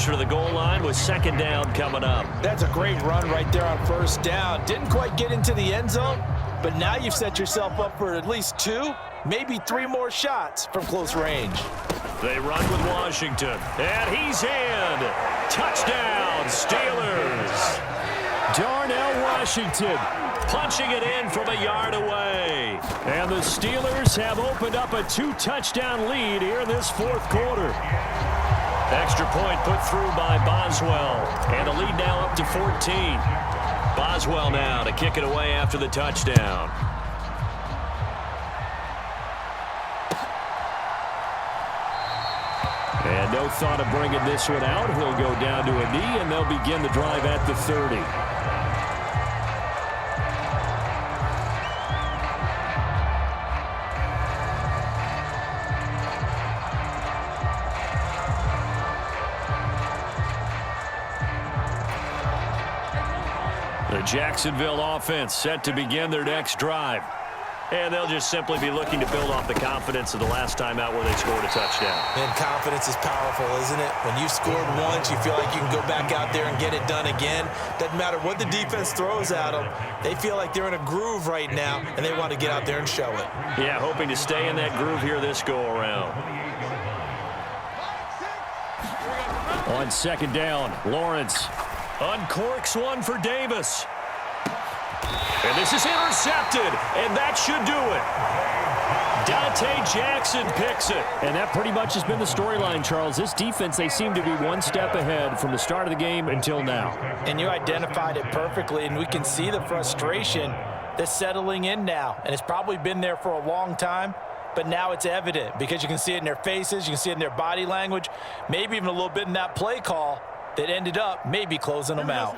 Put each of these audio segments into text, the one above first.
closer to the goal line with second down coming up. That's a great run right there on first down. Didn't quite get into the end zone, but now you've set yourself up for at least 2, maybe 3 more shots from close range. They run with Washington, and he's in. Touchdown, Steelers. Darnell Washington punching it in from a yard away. And the Steelers have opened up a 2-touchdown lead here in this fourth quarter. Extra point put through by Boswell, and the lead now up to 14. Boswell now to kick it away after the touchdown. And no thought of bringing this one out. He'll go down to a knee, and they'll begin the drive at the 30. The Jacksonville offense set to begin their next drive. And they'll just simply be looking to build off the confidence of the last time out where they scored a touchdown. And confidence is powerful, isn't it? When you've scored once, you feel like you can go back out there and get it done again. Doesn't matter what the defense throws at them. They feel like they're in a groove right now, and they want to get out there and show it. Yeah, hoping to stay in that groove here this go-around. On second down, Lawrence uncorks one for Davis. And this is intercepted, and that should do it. Dante Jackson picks it. And that pretty much has been the storyline, Charles. This defense, they seem to be one step ahead from the start of the game until now. And you identified it perfectly, and we can see the frustration that's settling in now. And it's probably been there for a long time, but now it's evident because you can see it in their faces, you can see it in their body language, maybe even a little bit in that play call that ended up maybe closing them out.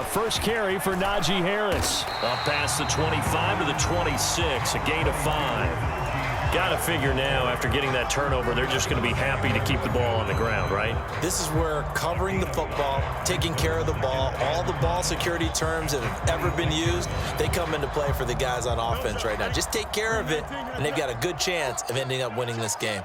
First carry for Najee Harris. Up past the 25 to the 26, a gain of 5. Got to figure now, after getting that turnover, they're just going to be happy to keep the ball on the ground, right? This is where covering the football, taking care of the ball, all the ball security terms that have ever been used, they come into play for the guys on offense right now. Just take care of it, and they've got a good chance of ending up winning this game.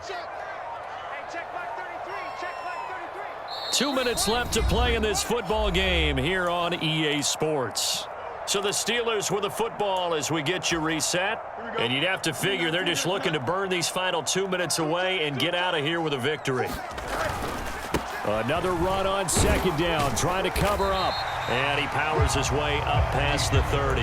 2 minutes left to play in this football game here on EA Sports. So the Steelers with the football as we get you reset. And you'd have to figure they're just looking to burn these final 2 minutes away and get out of here with a victory. Another run on second down, trying to cover up. And he powers his way up past the 30.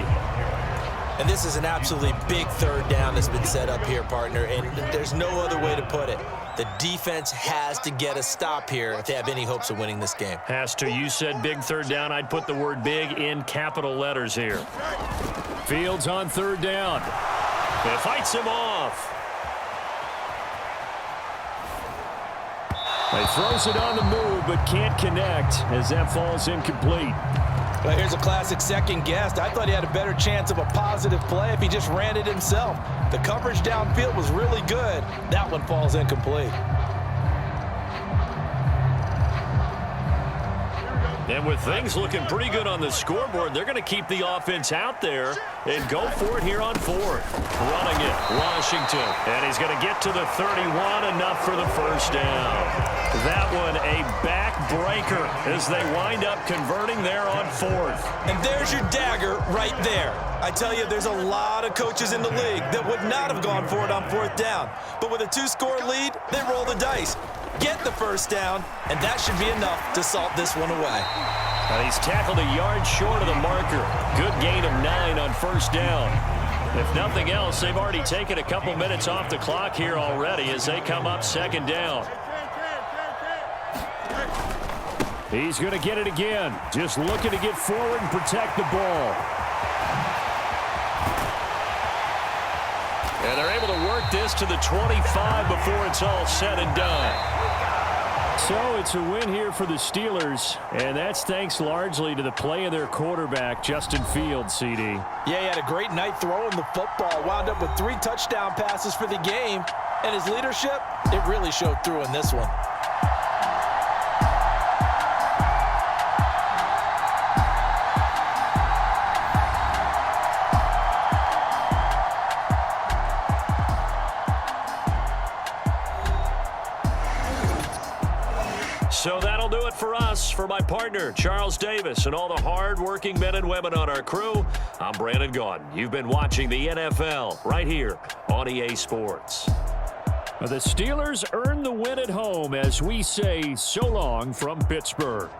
And this is an absolutely big third down that's been set up here, partner, and there's no other way to put it. The defense has to get a stop here if they have any hopes of winning this game. Has to. You said big third down. I'd put the word big in capital letters here. Fields on third down. It fights him off. He throws it on the move but can't connect as that falls incomplete. Well, here's a classic second guess. I thought he had a better chance of a positive play if he just ran it himself. The coverage downfield was really good. That one falls incomplete. And with things looking pretty good on the scoreboard, they're going to keep the offense out there and go for it here on fourth. Running it, Washington. And he's going to get to the 31, enough for the first down. That one a backbreaker as they wind up converting there on fourth. And there's your dagger right there. I tell you, there's a lot of coaches in the league that would not have gone for it on fourth down. But with a 2-score lead, they roll the dice. Get the first down, and that should be enough to salt this one away. And he's tackled a yard short of the marker. Good gain of 9 on first down. If nothing else, they've already taken a couple minutes off the clock here already as they come up second down. He's going to get it again. Just looking to get forward and protect the ball. And they're able to work this to the 25 before it's all said and done. So it's a win here for the Steelers, and that's thanks largely to the play of their quarterback, Justin Fields, CD. Yeah, he had a great night throwing the football. Wound up with 3 touchdown passes for the game, and his leadership, it really showed through in this one. So that'll do it for us. For my partner, Charles Davis, and all the hard-working men and women on our crew, I'm Brandon Gaudin. You've been watching the NFL right here on EA Sports. The Steelers earn the win at home as we say so long from Pittsburgh.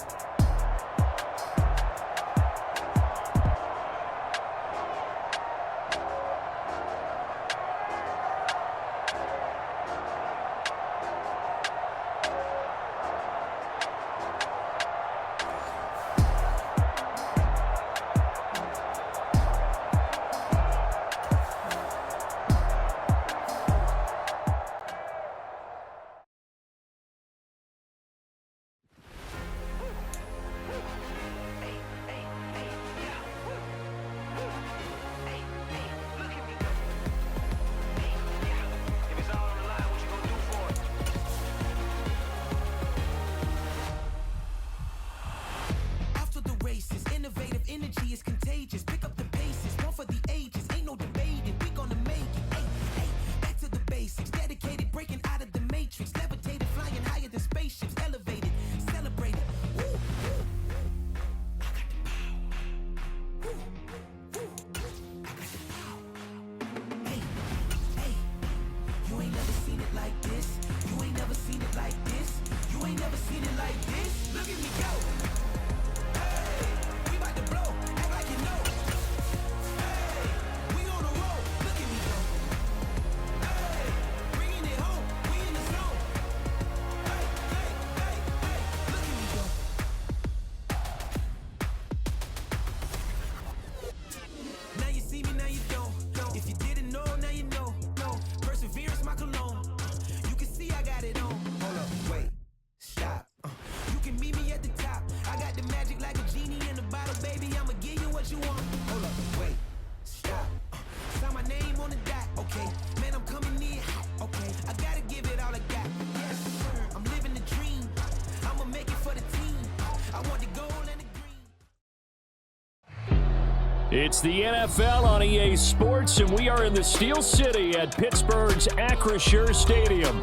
It's the NFL on EA Sports, and we are in the Steel City at Pittsburgh's Acrisure Stadium.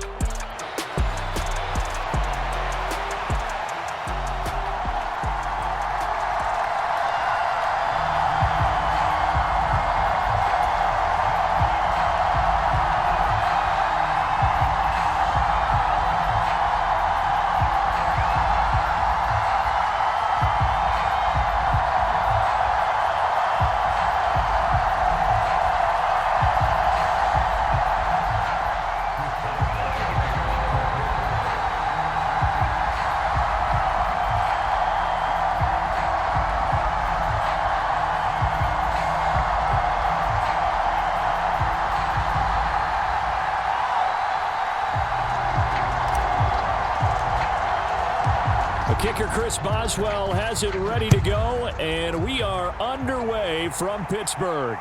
Kicker Chris Boswell has it ready to go, and we are underway from Pittsburgh.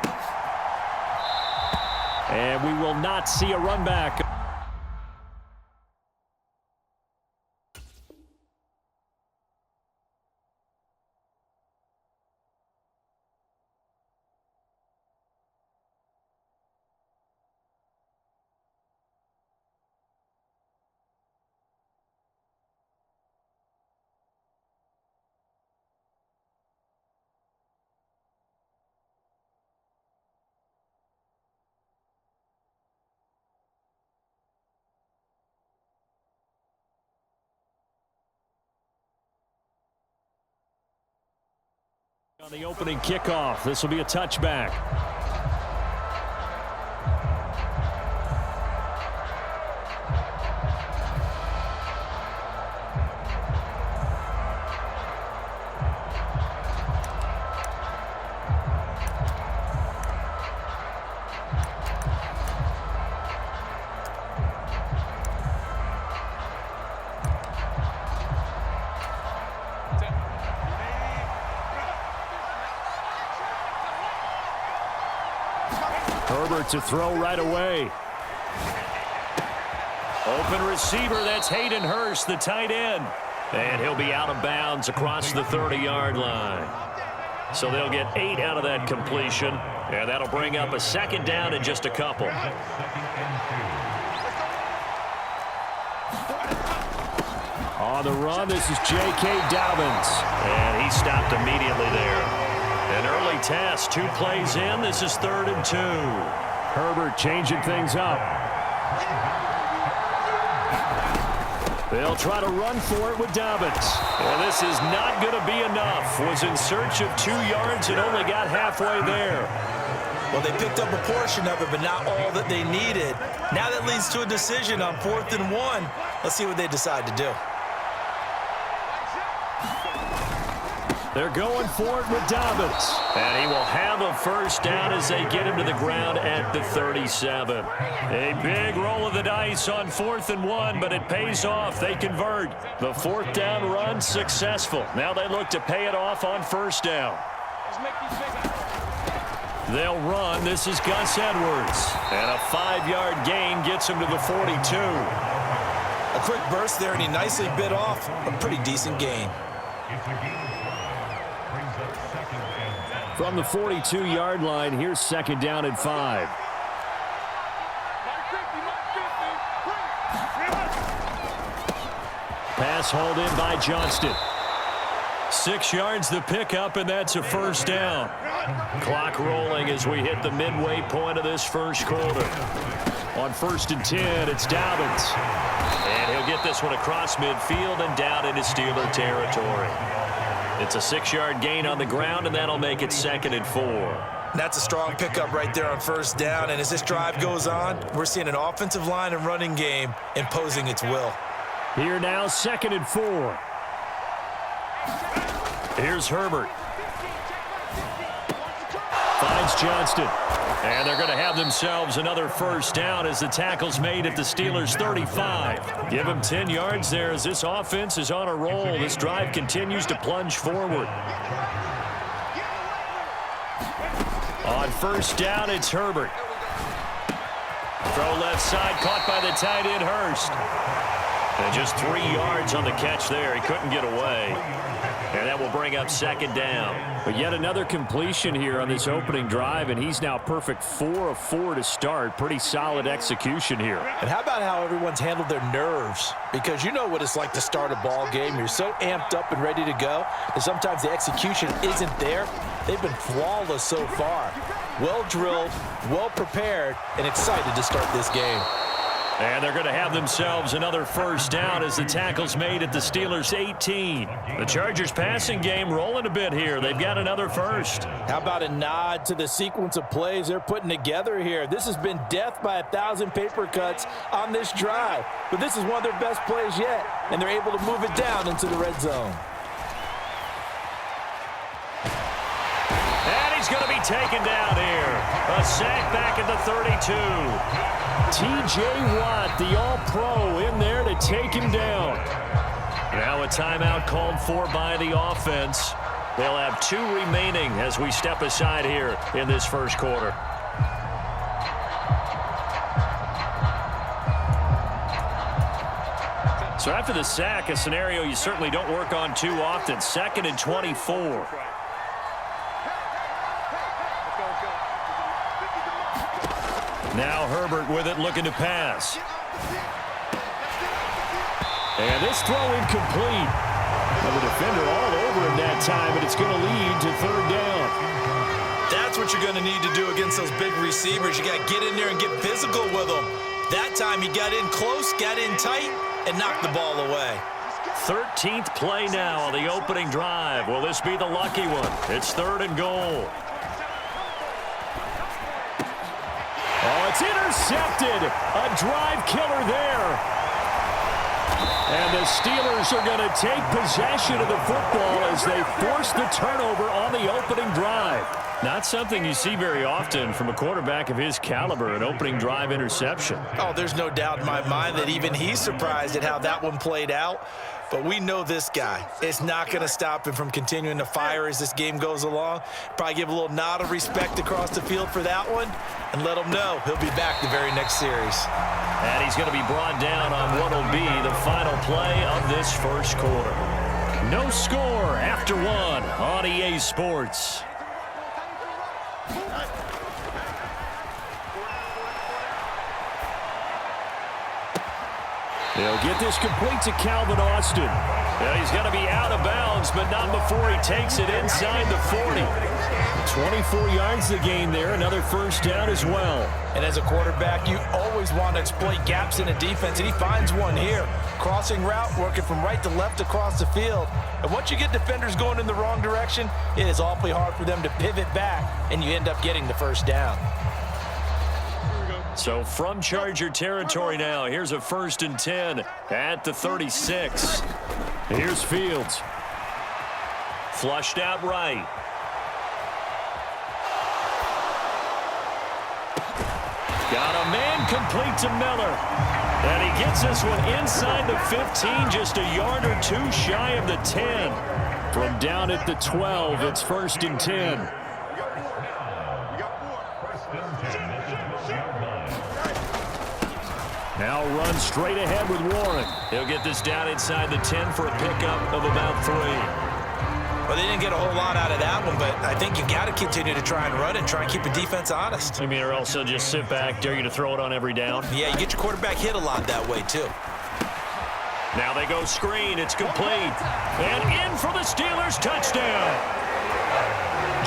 And we will not see a run back. On the opening kickoff, this will be a touchback. Herbert to throw right away. Open receiver, that's Hayden Hurst, the tight end. And he'll be out of bounds across the 30-yard line. So they'll get 8 out of that completion, and that'll bring up a second down in just a couple. On the run, this is J.K. Dobbins. And he stopped immediately there. An early test, 2 plays in. This is 3rd and 2. Herbert changing things up. They'll try to run for it with Dobbins. And this is not going to be enough. Was in search of 2 yards and only got halfway there. Well, they picked up a portion of it, but not all that they needed. Now that leads to a decision on 4th and 1. Let's see what they decide to do. They're going for it with Dobbins. And he will have a first down as they get him to the ground at the 37. A big roll of the dice on 4th and 1, but it pays off. They convert. The 4th down run successful. Now they look to pay it off on 1st down. They'll run. This is Gus Edwards. And a 5-yard gain gets him to the 42. A quick burst there, and he nicely bit off a pretty decent gain. From the 42-yard line, here's 2nd down and 5. Pass hauled in by Johnston. 6 yards the pickup, and that's a first down. Clock rolling as we hit the midway point of this first quarter. On 1st and 10, it's Dobbins. And he'll get this one across midfield and down into Steeler territory. It's a 6-yard gain on the ground, and that'll make it 2nd and 4. That's a strong pickup right there on 1st down, and as this drive goes on, we're seeing an offensive line and running game imposing its will. Here now, 2nd and 4. Here's Herbert. Finds Johnston. And they're going to have themselves another first down as the tackle's made at the Steelers' 35. Give them 10 yards there as this offense is on a roll. This drive continues to plunge forward. On 1st down, it's Herbert. Throw left side, caught by the tight end, Hurst. And just 3 yards on the catch there. He couldn't get away. And that will bring up 2nd down. But yet another completion here on this opening drive, and he's now perfect 4 of 4 to start. Pretty solid execution here. And how about how everyone's handled their nerves? Because you know what it's like to start a ball game. You're so amped up and ready to go that sometimes the execution isn't there. They've been flawless so far. Well drilled, well prepared, and excited to start this game. And they're going to have themselves another first down as the tackle's made at the Steelers' 18. The Chargers passing game rolling a bit here. They've got another first. How about a nod to the sequence of plays they're putting together here? This has been death by 1,000 paper cuts on this drive. But this is one of their best plays yet, and they're able to move it down into the red zone. And he's going to be taken down here. A sack back at the 32. T.J. Watt, the All-Pro, in there to take him down. Now a timeout called for by the offense. They'll have 2 remaining as we step aside here in this first quarter. So after the sack, a scenario you certainly don't work on too often. 2nd and 24. Now Herbert with it, looking to pass. And this throw incomplete. Well, the defender all over him that time, and it's going to lead to 3rd down. That's what you're going to need to do against those big receivers. You got to get in there and get physical with them. That time he got in close, got in tight, and knocked the ball away. 13th play now on the opening drive. Will this be the lucky one? It's 3rd and goal. Oh, it's intercepted. A drive killer there. And the Steelers are going to take possession of the football as they force the turnover on the opening drive. Not something you see very often from a quarterback of his caliber, an opening drive interception. Oh, there's no doubt in my mind that even he's surprised at how that one played out. But we know this guy. It's not going to stop him from continuing to fire as this game goes along. Probably give a little nod of respect across the field for that one and let him know he'll be back the very next series. And he's going to be brought down on what will be the final play of this first quarter. No score after 1 on EA Sports. They'll get this complete to Calvin Austin. Well, he's going to be out of bounds, but not before he takes it inside the 40. 24 yards to gain there. Another first down as well. And as a quarterback, you always want to exploit gaps in a defense, and he finds one here. Crossing route, working from right to left across the field. And once you get defenders going in the wrong direction, it is awfully hard for them to pivot back, and you end up getting the first down. So from Charger territory now, here's a 1st and 10 at the 36. Here's Fields. Flushed out right. Got a man complete to Miller. And he gets this one inside the 15, just a yard or two shy of the 10. From down at the 12, it's 1st and 10. Now run straight ahead with Warren. He'll get this down inside the 10 for a pickup of about 3. Well, they didn't get a whole lot out of that one, but I think you got to continue to try and run it, try and keep the defense honest. I mean, or else they'll just sit back, dare you to throw it on every down. Yeah, you get your quarterback hit a lot that way, too. Now they go screen. It's complete. And in for the Steelers touchdown.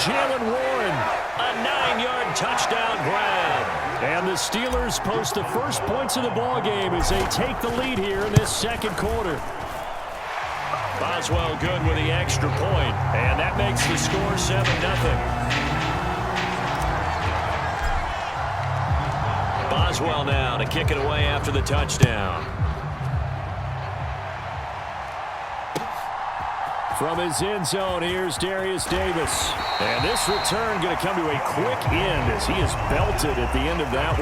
Jalen Warren. A 9-yard touchdown grab. And the Steelers post the first points of the ballgame as they take the lead here in this second quarter. Boswell good with the extra point, and that makes the score 7-0. Boswell now to kick it away after the touchdown. From his end zone, here's Darius Davis. And this return going to come to a quick end as he is belted at the end of that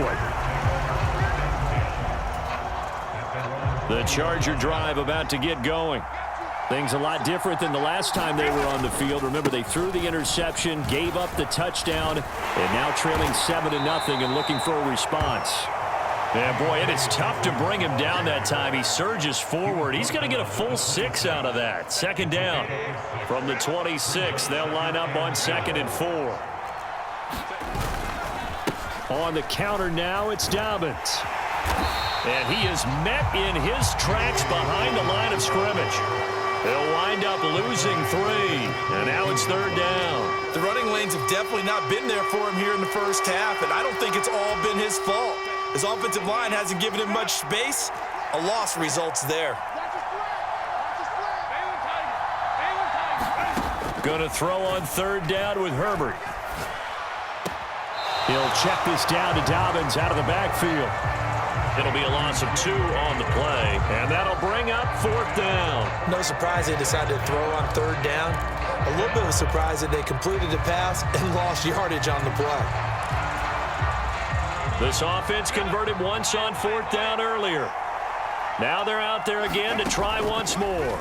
one. The Charger drive about to get going. Things a lot different than the last time they were on the field. Remember, they threw the interception, gave up the touchdown, and now trailing 7-0 and looking for a response. Yeah, boy, it is tough to bring him down that time. He surges forward. He's going to get a full 6 out of that. 2nd down from the 26. They'll line up on 2nd and 4. On the counter now, it's Dobbins. And he is met in his tracks behind the line of scrimmage. They'll wind up losing 3, and now it's 3rd down. The running lanes have definitely not been there for him here in the first half, and I don't think it's all been his fault. His offensive line hasn't given him much space. A loss results there. Going to throw on 3rd down with Herbert. He'll check this down to Dobbins out of the backfield. It'll be a loss of 2 on the play, and that'll bring up 4th down. No surprise they decided to throw on 3rd down. A little bit of a surprise that they completed the pass and lost yardage on the play. This offense converted once on 4th down earlier. Now they're out there again to try once more.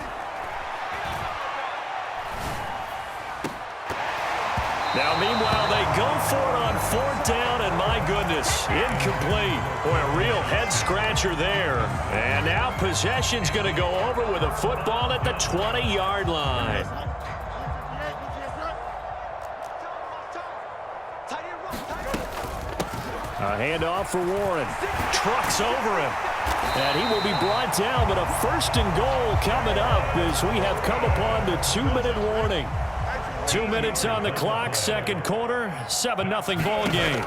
Now, meanwhile, they go for it on 4th down, and my goodness, incomplete. Boy, a real head-scratcher there. And now possession's going to go over with a football at the 20-yard line. A handoff for Warren. Trucks over him. And he will be brought down, but a 1st and goal coming up as we have come upon the 2-minute warning. 2 minutes on the clock, 2nd quarter, 7-0 ball game.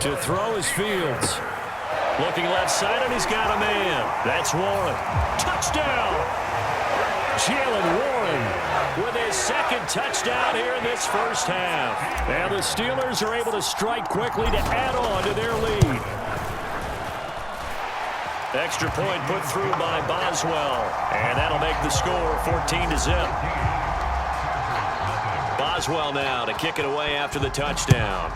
To throw is Fields. Looking left side, and he's got a man. That's Warren. Touchdown! Jalen Warren with his 2nd touchdown here in this first half. And the Steelers are able to strike quickly to add on to their lead. Extra point put through by Boswell. And that'll make the score 14-0. Boswell now to kick it away after the touchdown.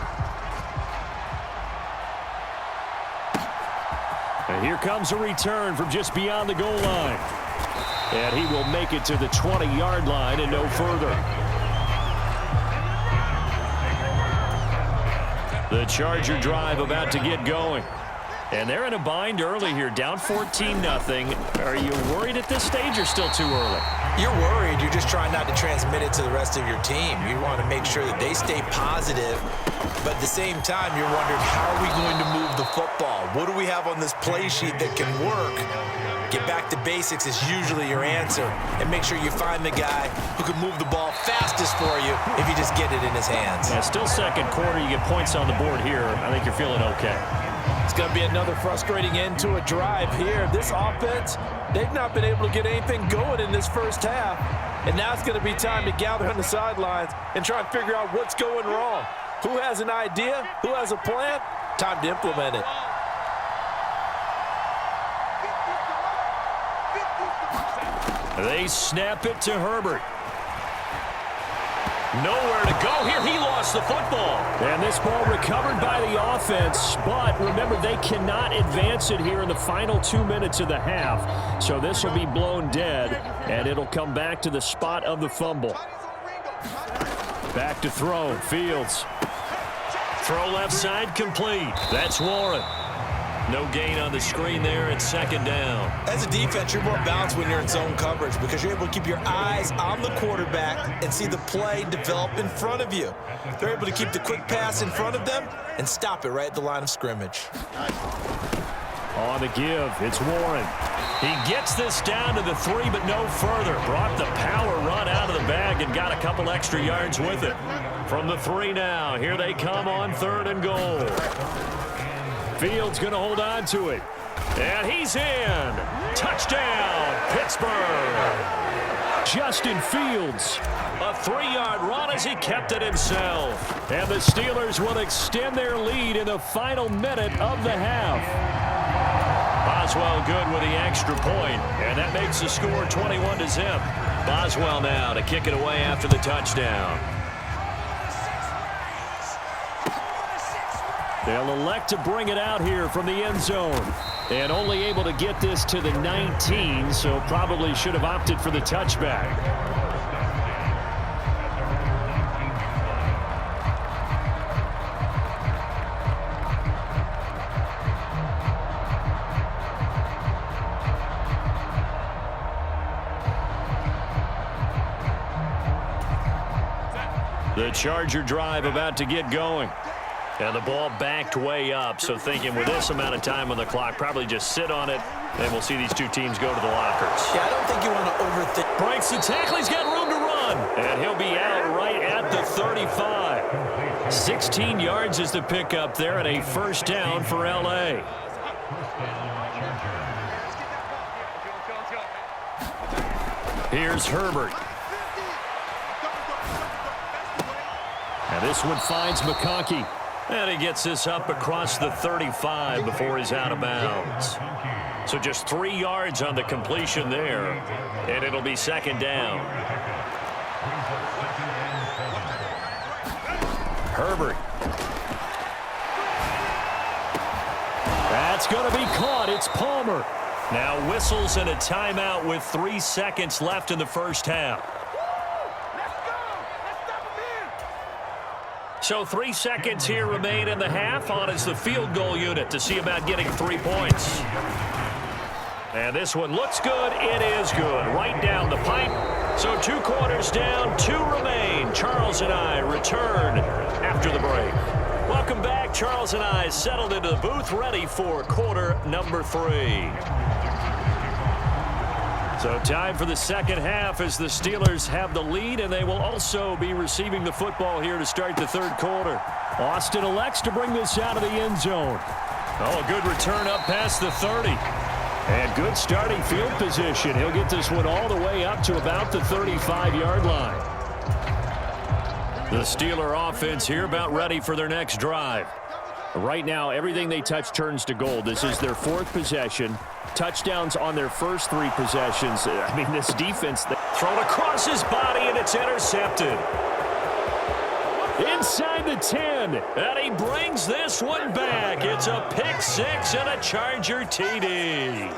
And here comes a return from just beyond the goal line. And he will make it to the 20-yard line and no further. The Charger drive about to get going. And they're in a bind early here, down 14-0. Are you worried at this stage or still too early? You're worried. You're just trying not to transmit it to the rest of your team. You want to make sure that they stay positive, but at the same time, you're wondering, how are we going to move the football? What do we have on this play sheet that can work? Get back to basics is usually your answer, and make sure you find the guy who can move the ball fastest for you if you just get it in his hands. Yeah, still second quarter. You get points on the board here. I think you're feeling okay. It's going to be another frustrating end to a drive here. This offense, they've not been able to get anything going in this first half, and now it's going to be time to gather on the sidelines and try and figure out what's going wrong. Who has an idea? Who has a plan? Time to implement it. They snap it to Herbert. Nowhere to go here. He lost the football. And this ball recovered by the offense. But remember, they cannot advance it here in the final 2 minutes of the half. So this will be blown dead, and it'll come back to the spot of the fumble. Back to throw. Fields. Throw left side complete. That's Warren. No gain on the screen there. It's second down. As a defense, you're more balanced when you're in zone coverage because you're able to keep your eyes on the quarterback and see the play develop in front of you. They're able to keep the quick pass in front of them and stop it right at the line of scrimmage. On the give, it's Warren. He gets this down to the 3, but no further. Brought the power run out of the bag and got a couple extra yards with it. From the 3 now, here they come on 3rd and goal. Fields going to hold on to it. And he's in. Touchdown, Pittsburgh. Justin Fields. A 3-yard run as he kept it himself. And the Steelers will extend their lead in the final minute of the half. Boswell good with the extra point, and that makes the score 21-0. Boswell now to kick it away after the touchdown. They'll elect to bring it out here from the end zone. And only able to get this to the 19, so probably should have opted for the touchback. The Charger drive about to get going. And the ball backed way up, so thinking with this amount of time on the clock, probably just sit on it, and we'll see these two teams go to the lockers. Yeah, I don't think you want to overthink. Breaks the tackle, he's got room to run, and he'll be out right at the 35. 16 yards is the pickup there, and a first down for L.A. Here's Herbert. And this one finds McConkey. And he gets this up across the 35 before he's out of bounds. So just 3 yards on the completion there. And it'll be second down. Herbert. That's going to be caught. It's Palmer. Now whistles and a timeout with 3 seconds left in the first half. So 3 seconds here remain in the half. On is the field goal unit to see about getting 3 points. And this one looks good. It is good. Right down the pipe. So 2 quarters down, 2 remain. Charles and I return after the break. Welcome back. Charles and I settled into the booth, ready for quarter number 3. So time for the second half as the Steelers have the lead, and they will also be receiving the football here to start the third quarter. Austin elects to bring this out of the end zone. Oh, a good return up past the 30. And good starting field position. He'll get this one all the way up to about the 35-yard line. The Steeler offense here about ready for their next drive. Right now, everything they touch turns to gold. This is their 4th possession. Touchdowns on their first 3 possessions. I mean, this defense. Thrown across his body, and it's intercepted. Inside the 10, and he brings this one back. It's a pick 6 and a Charger TD.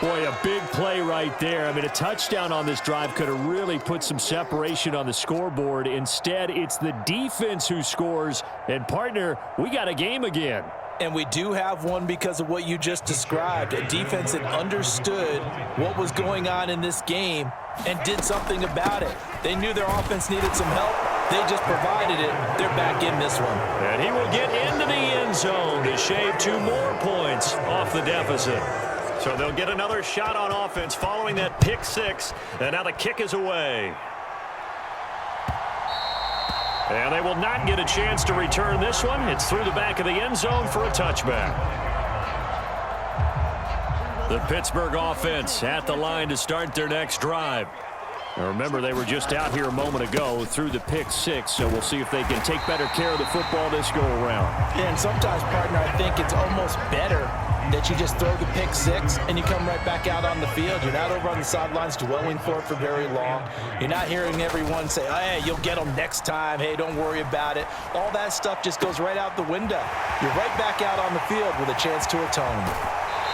Boy, a big play right there. I mean, a touchdown on this drive could have really put some separation on the scoreboard. Instead, it's the defense who scores. And, partner, we got a game again. And we do have one because of what you just described. A defense that understood what was going on in this game and did something about it. They knew their offense needed some help. They just provided it. They're back in this one. And he will get into the end zone to shave 2 more points off the deficit. So they'll get another shot on offense following that pick 6. And now the kick is away. And they will not get a chance to return this one. It's through the back of the end zone for a touchback. The Pittsburgh offense at the line to start their next drive. Now remember, they were just out here a moment ago through the pick 6, so we'll see if they can take better care of the football this go-around. Yeah, and sometimes, partner, I think it's almost better that you just throw the pick 6 and you come right back out on the field. You're not over on the sidelines dwelling for it for very long. You're not hearing everyone say, oh, hey, you'll get them next time. Hey, don't worry about it. All that stuff just goes right out the window. You're right back out on the field with a chance to atone.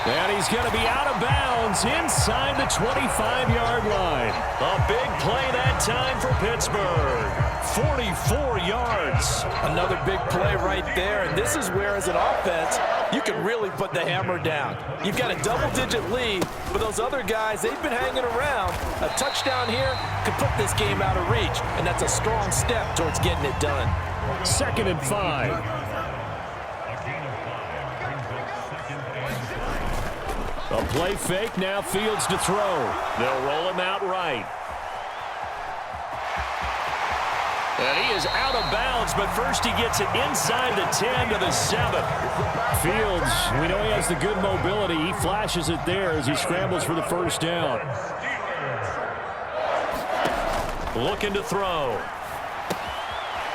And he's going to be out of bounds inside the 25-yard line. A big play that time for Pittsburgh. 44 yards. Another big play right there. And this is where, as an offense, you can really put the hammer down. You've got a double-digit lead, but those other guys, they've been hanging around. A touchdown here could put this game out of reach, and that's a strong step towards getting it done. 2nd and 5. A play fake, now Fields to throw. They'll roll him out right. And he is out of bounds, but first he gets it inside the 10 to the 7. Fields, we know he has the good mobility. He flashes it there as he scrambles for the first down. Looking to throw.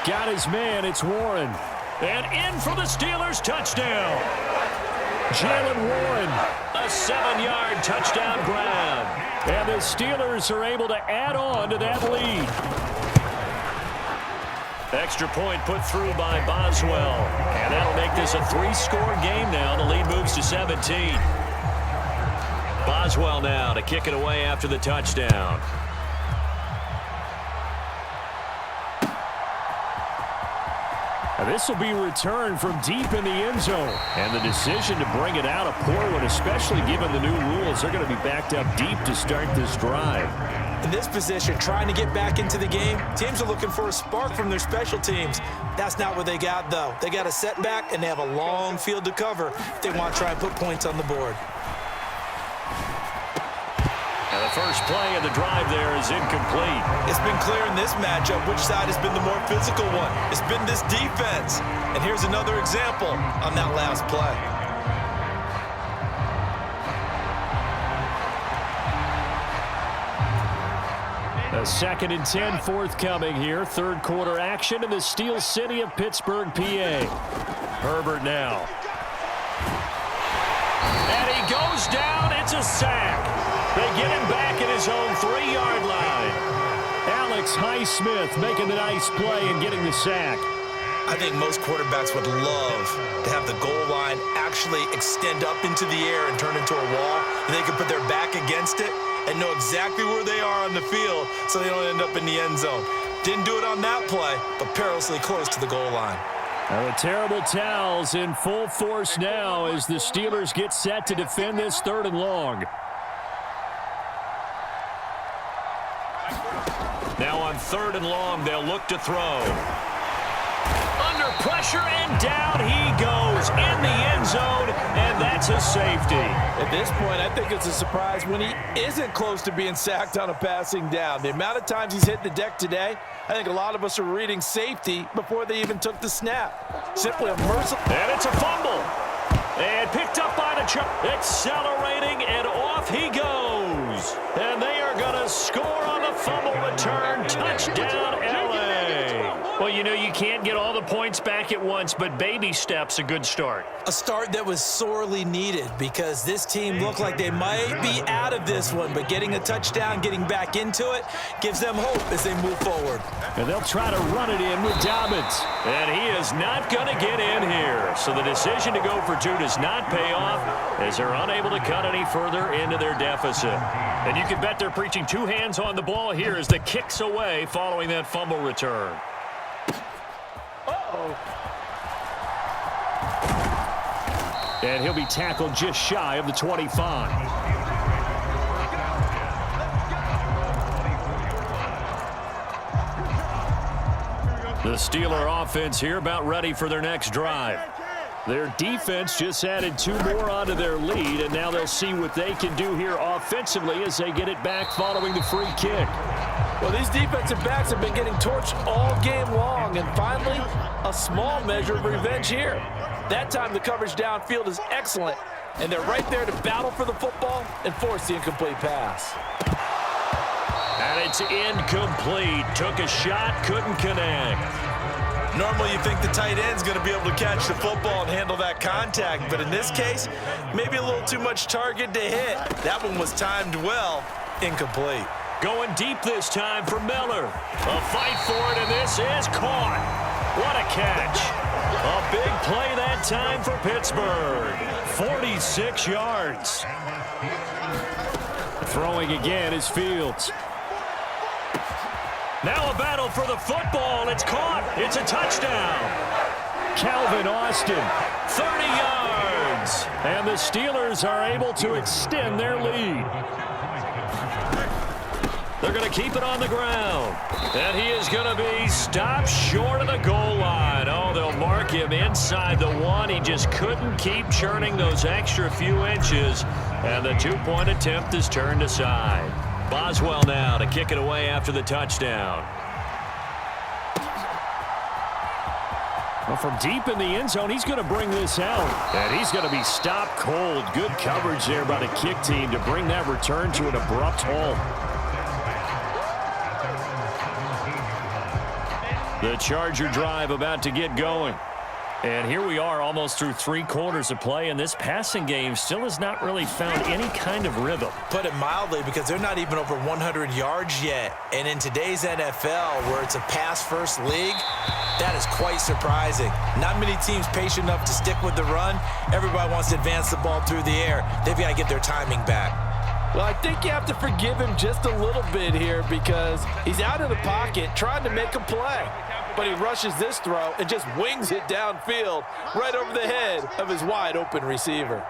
Got his man, it's Warren. And in for the Steelers, touchdown. Jalen Warren, a 7-yard touchdown grab. And the Steelers are able to add on to that lead. Extra point put through by Boswell. And that'll make this a 3-score game now. The lead moves to 17. Boswell now to kick it away after the touchdown. Now this will be returned from deep in the end zone. And the decision to bring it out a poor one, especially given the new rules. They're going to be backed up deep to start this drive. In this position, trying to get back into the game, teams are looking for a spark from their special teams. That's not what they got, though. They got a setback, and they have a long field to cover if they want to try and put points on the board. And the first play of the drive there is incomplete. It's been clear in this matchup which side has been the more physical one. It's been this defense. And here's another example on that last play. A 2nd and 10 forthcoming here. 3rd quarter action in the Steel City of Pittsburgh, PA. Herbert now. And he goes down. It's a sack. They get him back at his own 3-yard line. Alex Highsmith making the nice play and getting the sack. I think most quarterbacks would love to have the goal line actually extend up into the air and turn into a wall. And they can put their back against it and know exactly where they are on the field so they don't end up in the end zone. Didn't do it on that play, but perilously close to the goal line. Now the terrible towels in full force now as the Steelers get set to defend this 3rd and long. Now on 3rd and long, they'll look to throw. Under pressure, and down he goes in the end zone, and that's a safety. At this point, I think it's a surprise when he isn't close to being sacked on a passing down. The amount of times he's hit the deck today, I think a lot of us are reading safety before they even took the snap. Simply a merciful. And it's a fumble. And picked up by the accelerating, and off he goes. And they are going to score on the fumble return. Touchdown, LA. Well, you know, you can't get all the points back at once, but baby steps a good start. A start that was sorely needed because this team looked like they might be out of this one, but getting a touchdown, getting back into it, gives them hope as they move forward. And they'll try to run it in with Dobbins. And he is not going to get in here. So the decision to go for 2 does not pay off as they're unable to cut any further into their deficit. And you can bet they're preaching 2 hands on the ball here as the kick's away following that fumble return. And he'll be tackled just shy of the 25. The Steeler offense here about ready for their next drive. Their defense just added 2 more onto their lead, and now they'll see what they can do here offensively as they get it back following the free kick. Well, these defensive backs have been getting torched all game long, and finally, a small measure of revenge here. That time the coverage downfield is excellent, and they're right there to battle for the football and force the incomplete pass. And it's incomplete. Took a shot, couldn't connect. Normally you think the tight end's going to be able to catch the football and handle that contact, but in this case, maybe a little too much target to hit. That one was timed well, incomplete. Going deep this time for Miller. A fight for it, and this is caught. What a catch. A big play that time for Pittsburgh. 46 yards. Throwing again is Fields. Now a battle for the football. It's caught. It's a touchdown. Calvin Austin, 30 yards. And the Steelers are able to extend their lead. They're going to keep it on the ground. And he is going to be stopped short of the goal line. Oh, they'll mark him inside the 1. He just couldn't keep churning those extra few inches. And the 2-point attempt is turned aside. Boswell now to kick it away after the touchdown. Well, from deep in the end zone, he's going to bring this out. And he's going to be stopped cold. Good coverage there by the kick team to bring that return to an abrupt halt. The Charger drive about to get going. And here we are almost through 3 quarters of play, and this passing game still has not really found any kind of rhythm. Put it mildly, because they're not even over 100 yards yet. And in today's NFL, where it's a pass-first league, that is quite surprising. Not many teams patient enough to stick with the run. Everybody wants to advance the ball through the air. They've got to get their timing back. Well, I think you have to forgive him just a little bit here because he's out of the pocket trying to make a play. But he rushes this throw and just wings it downfield right over the head of his wide-open receiver.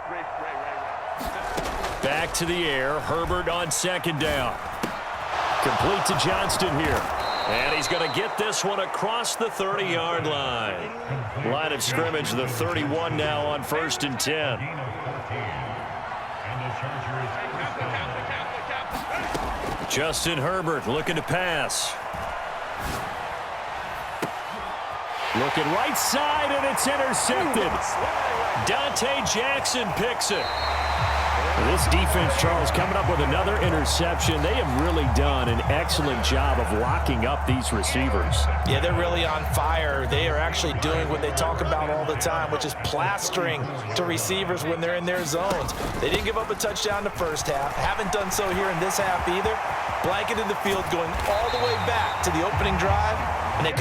Back to the air. Herbert on second down. Complete to Johnston here. And he's going to get this one across the 30-yard line. Line of scrimmage, the 31 now on 1st and 10. Justin Herbert looking to pass. Looking right side, and it's intercepted. Dante Jackson picks it. This defense, Charles, coming up with another interception. They have really done an excellent job of locking up these receivers. Yeah, they're really on fire. They are actually doing what they talk about all the time, which is plastering to receivers when they're in their zones. They didn't give up a touchdown in the first half. Haven't done so here in this half either. Blanketed the field going all the way back to the opening drive. And they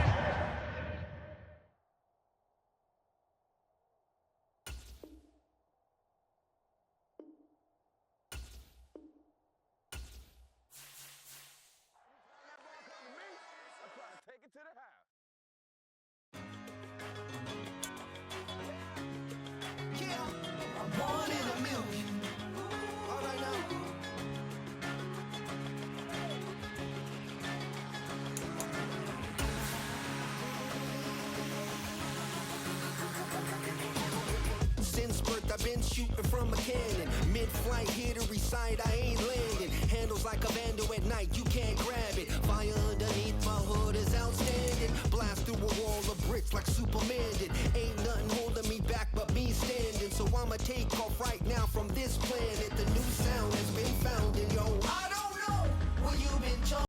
Since birth, I've been shooting from a cannon. Mid-flight, here to recite, I ain't landing. Handles like a vandal at night, you can't grab it. Fire underneath my hood is outstanding. Blast through a wall of bricks like Superman did. Ain't nothing holding me back but me standing. So I'ma take off right now from this planet. The new